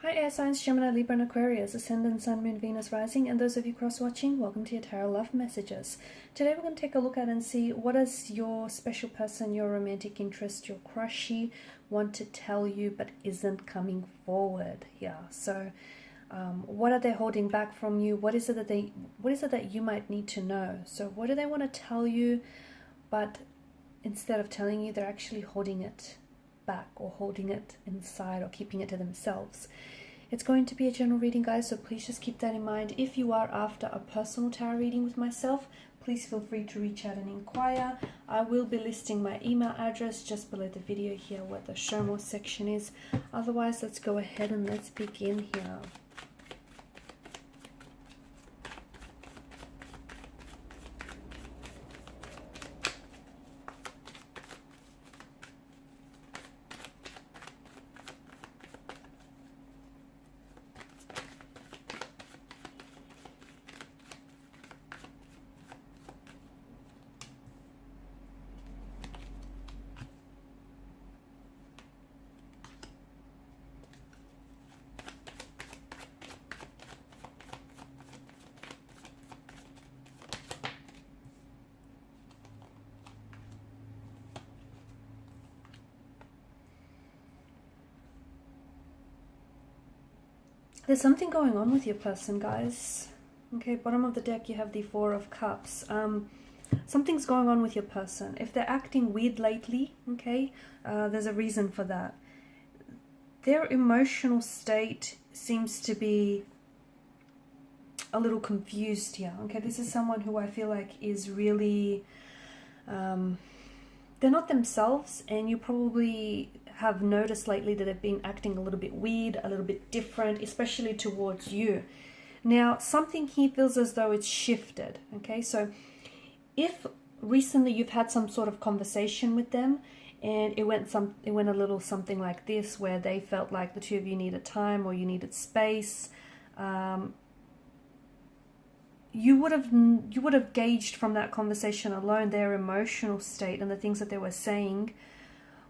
Hi Air Signs, Gemini, Libra and Aquarius, Ascendant, Sun, Moon, Venus, Rising, and those of you cross-watching, welcome to your Tarot Love Messages. Today we're going to take a look at and see what does your special person, your romantic interest, your crushy want to tell you but isn't coming forward here. So what are they holding back from you? What is it that you might need to know? So what do they want to tell you, but instead of telling you, they're actually holding it back or holding it inside or keeping it to themselves. It's going to be a general reading, guys, so please just keep that in mind. If you are after a personal tarot reading with myself, please feel free to reach out and inquire. I will be listing my email address just below the video here where the show more section is. Otherwise, let's go ahead and let's begin here. There's something going on with your person, guys. Okay, bottom of the deck, you have the Four of Cups. Something's going on with your person. If they're acting weird lately, okay, there's a reason for that. Their emotional state seems to be a little confused here. Okay, this is someone who I feel like is really... they're not themselves, and you probably have noticed lately that they've been acting a little bit weird, a little bit different, especially towards you. Now, something here feels as though it's shifted, okay? So if recently you've had some sort of conversation with them and it went a little something like this, where they felt like the two of you needed time or you needed space, you would have gauged from that conversation alone their emotional state, and the things that they were saying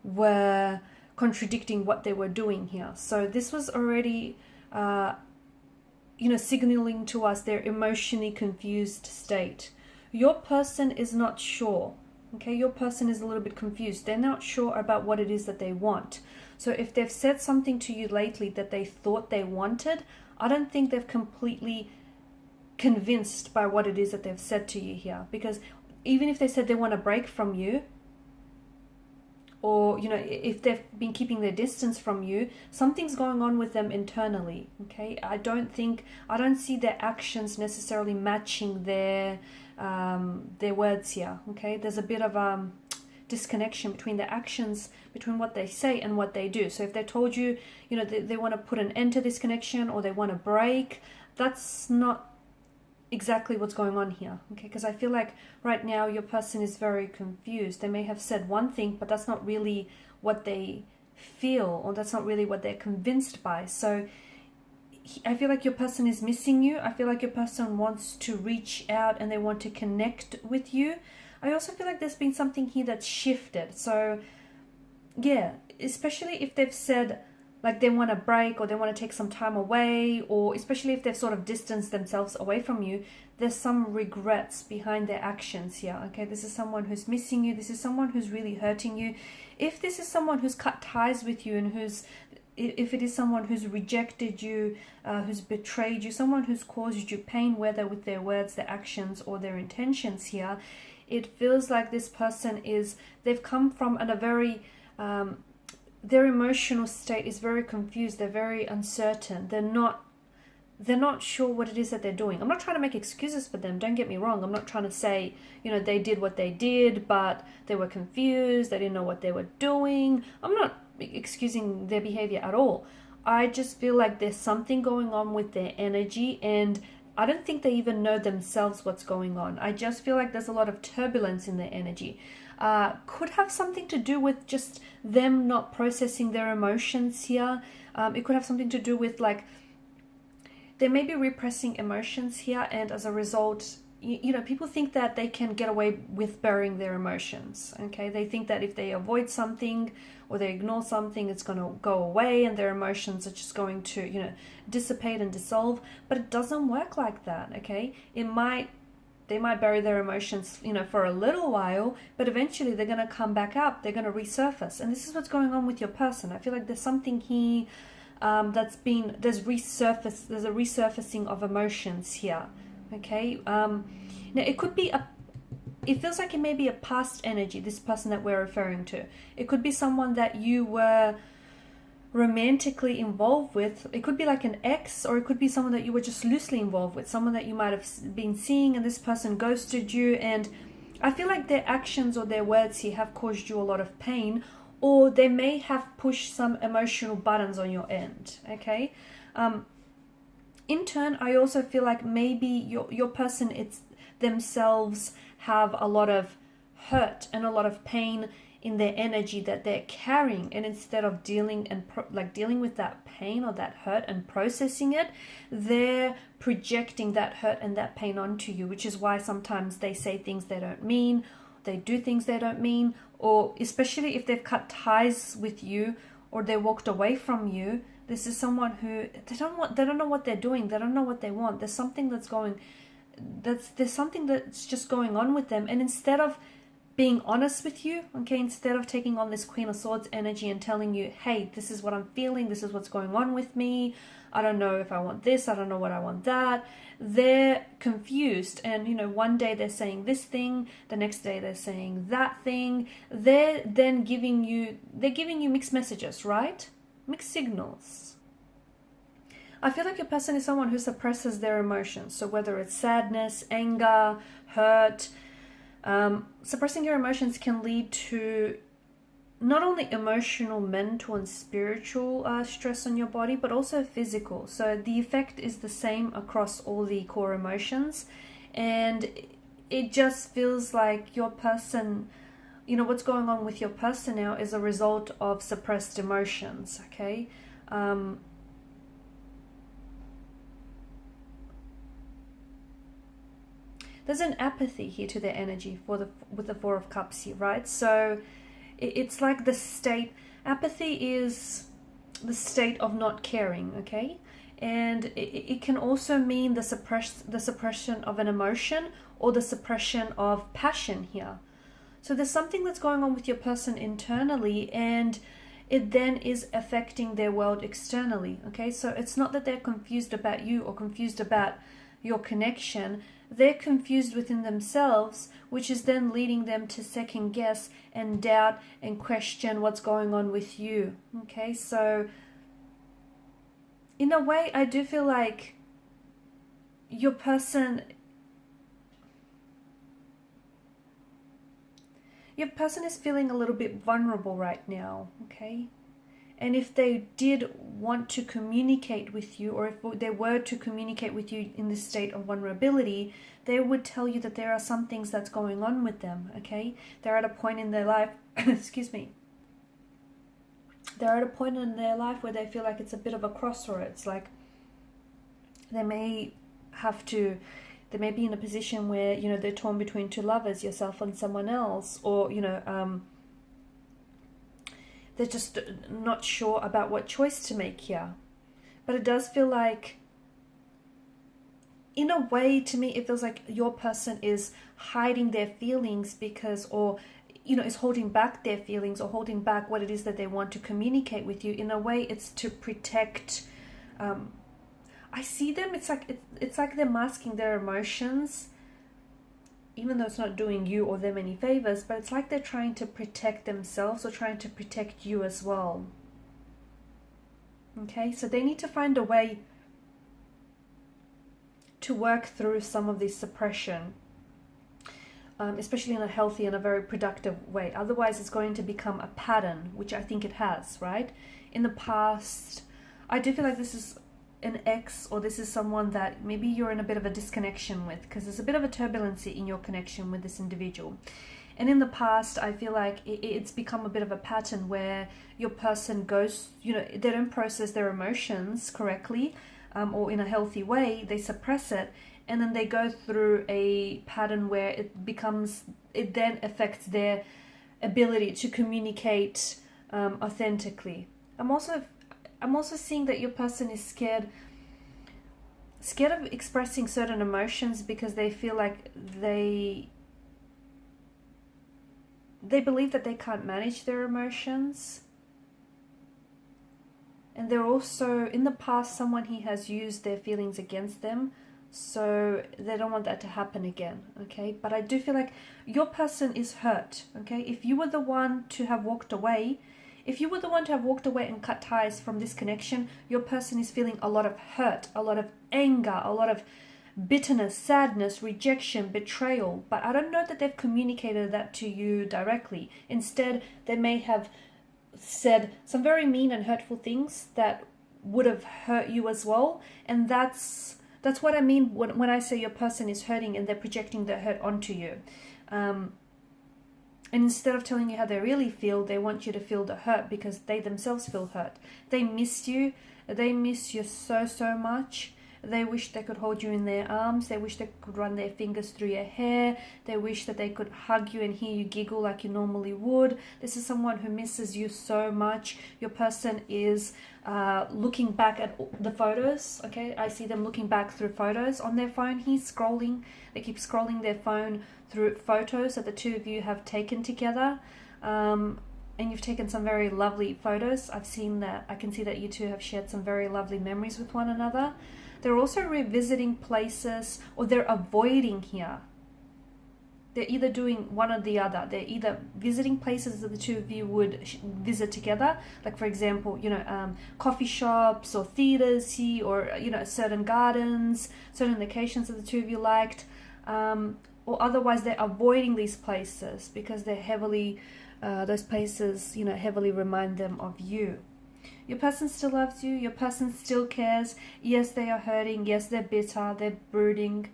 were contradicting what they were doing here. So this was already signaling to us their emotionally confused state. Your person is not sure. Okay, your person is a little bit confused. They're not sure about what it is that they want. So if they've said something to you lately that they thought they wanted, I don't think they've completely convinced by what it is that they've said to you here. Because even if they said they want a break from you, or if they've been keeping their distance from you, something's going on with them internally. Okay, I don't see their actions necessarily matching their words here. Okay, there's a bit of disconnection between their actions, between what they say and what they do. So if they told you, they want to put an end to this connection, or they want a break, that's not exactly what's going on here. Okay, because I feel like right now your person is very confused. They may have said one thing, but that's not really what they feel, or that's not really what they're convinced by. So I feel like your person is missing you. I feel like your person wants to reach out and they want to connect with you. I also feel like there's been something here that's shifted. So yeah, especially if they've said like they want a break, or they want to take some time away, or especially if they've sort of distanced themselves away from you, there's some regrets behind their actions here. Okay, this is someone who's missing you. This is someone who's really hurting you. If this is someone who's cut ties with you, and if it is someone who's rejected you, who's betrayed you, someone who's caused you pain, whether with their words, their actions, or their intentions here, it feels like this person they've come from a very... their emotional state is very confused. They're very uncertain. They're not sure what it is that they're doing. I'm not trying to make excuses for them. Don't get me wrong. I'm not trying to say, they did what they did, but they were confused. They didn't know what they were doing. I'm not excusing their behavior at all. I just feel like there's something going on with their energy, and I don't think they even know themselves what's going on. I just feel like there's a lot of turbulence in their energy. Could have something to do with just them not processing their emotions here. It could have something to do with, like, they may be repressing emotions here, and as a result, people think that they can get away with burying their emotions. Okay, they think that if they avoid something or they ignore something, it's going to go away and their emotions are just going to, dissipate and dissolve. But it doesn't work like that. Okay, they might bury their emotions, for a little while, but eventually they're going to come back up. They're going to resurface. And this is what's going on with your person. I feel like there's something here there's a resurfacing of emotions here. Okay. Now it could be it feels like it may be a past energy, this person that we're referring to. It could be someone that you were romantically involved with. It could be like an ex, or it could be someone that you were just loosely involved with, someone that you might have been seeing, and this person ghosted you. And I feel like their actions or their words here have caused you a lot of pain, or they may have pushed some emotional buttons on your end. Okay. In turn, I also feel like maybe your person, it's themselves, have a lot of hurt and a lot of pain in their energy that they're carrying, and instead of dealing with that pain or that hurt and processing it, they're projecting that hurt and that pain onto you, which is why sometimes they say things they don't mean, they do things they don't mean, or especially if they've cut ties with you or they walked away from you. This is someone who they don't know what they're doing, they don't know what they want. There's something that's just going on with them, and instead of being honest with you, okay, instead of taking on this Queen of Swords energy and telling you, hey, this is what I'm feeling, this is what's going on with me, I don't know if I want this, I don't know what I want that, they're confused. And one day they're saying this thing, the next day they're saying that thing. They're then giving you mixed messages, right? Mixed signals. I feel like your person is someone who suppresses their emotions. So whether it's sadness, anger, hurt, suppressing your emotions can lead to not only emotional, mental, and spiritual stress on your body, but also physical. So the effect is the same across all the core emotions, and it just feels like your person, what's going on with your person now is a result of suppressed emotions. Okay. There's an apathy here to their energy with the Four of Cups here, right? So it's like apathy is the state of not caring, okay? And it can also mean the suppression of an emotion or the suppression of passion here. So there's something that's going on with your person internally, and it then is affecting their world externally, okay? So it's not that they're confused about you or confused about your connection. They're confused within themselves, which is then leading them to second guess and doubt and question what's going on with you. Okay, so in a way, I do feel like your person is feeling a little bit vulnerable right now, okay? And if they did want to communicate with you, or if they were to communicate with you in this state of vulnerability, they would tell you that there are some things that's going on with them, okay? They're at a point in their life, excuse me. They're at a point in their life where they feel like it's a bit of a crossroads. Like they may be in a position where, they're torn between two lovers, yourself and someone else, or, they're just not sure about what choice to make here. But it does feel like, in a way, to me, it feels like your person is hiding their feelings is holding back their feelings or holding back what it is that they want to communicate with you. In a way, it's to protect. I see them. It's like they're masking their emotions, even though it's not doing you or them any favors, but it's like they're trying to protect themselves or trying to protect you as well. Okay, so they need to find a way to work through some of this suppression, especially in a healthy and a very productive way. Otherwise, it's going to become a pattern, which I think it has, right? In the past, I do feel like this is an ex, or this is someone that maybe you're in a bit of a disconnection with, because there's a bit of a turbulency in your connection with this individual. And in the past, I feel like it's become a bit of a pattern where your person goes, they don't process their emotions correctly, or in a healthy way. They suppress it, and then they go through a pattern where it then affects their ability to communicate authentically. I'm also seeing that your person is scared of expressing certain emotions because they feel like they believe that they can't manage their emotions. And they're also, in the past, someone he has used their feelings against them, so they don't want that to happen again, okay? But I do feel like your person is hurt, okay? If you were the one to have walked away, and cut ties from this connection, your person is feeling a lot of hurt, a lot of anger, a lot of bitterness, sadness, rejection, betrayal. But I don't know that they've communicated that to you directly. Instead, they may have said some very mean and hurtful things that would have hurt you as well. And that's what I mean when I say your person is hurting and they're projecting their hurt onto you. And instead of telling you how they really feel, they want you to feel the hurt because they themselves feel hurt. They miss you. They miss you so, so much. They wish they could hold you in their arms. They wish they could run their fingers through your hair. They wish that they could hug you and hear you giggle like you normally would. This is someone who misses you so much. Your person is looking back at the photos, okay? I see them looking back through photos on their phone. He's scrolling. They keep scrolling their phone through photos that the two of you have taken together. And you've taken some very lovely photos. I can see that you two have shared some very lovely memories with one another. They're also revisiting places, or they're avoiding here. They're either doing one or the other. They're either visiting places that the two of you would visit together, like for example, coffee shops or theaters, or certain gardens, certain locations that the two of you liked, or otherwise they're avoiding these places because they're heavily, those places, heavily remind them of you. Your person still loves you. Your person still cares. Yes, they are hurting. Yes, they're bitter. They're brooding.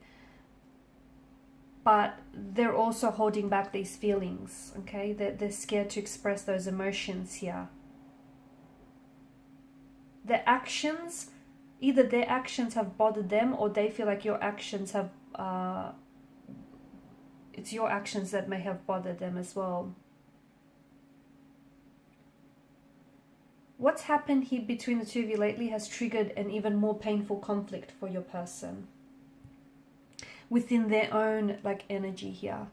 But they're also holding back these feelings, okay? They're scared to express those emotions here. Either their actions have bothered them, or they feel like your actions have... it's your actions that may have bothered them as well. What's happened here between the two of you lately has triggered an even more painful conflict for your person within their own energy here.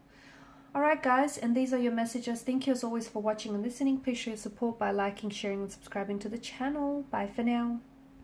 Alright guys, and these are your messages. Thank you as always for watching and listening. Please show your support by liking, sharing and subscribing to the channel. Bye for now.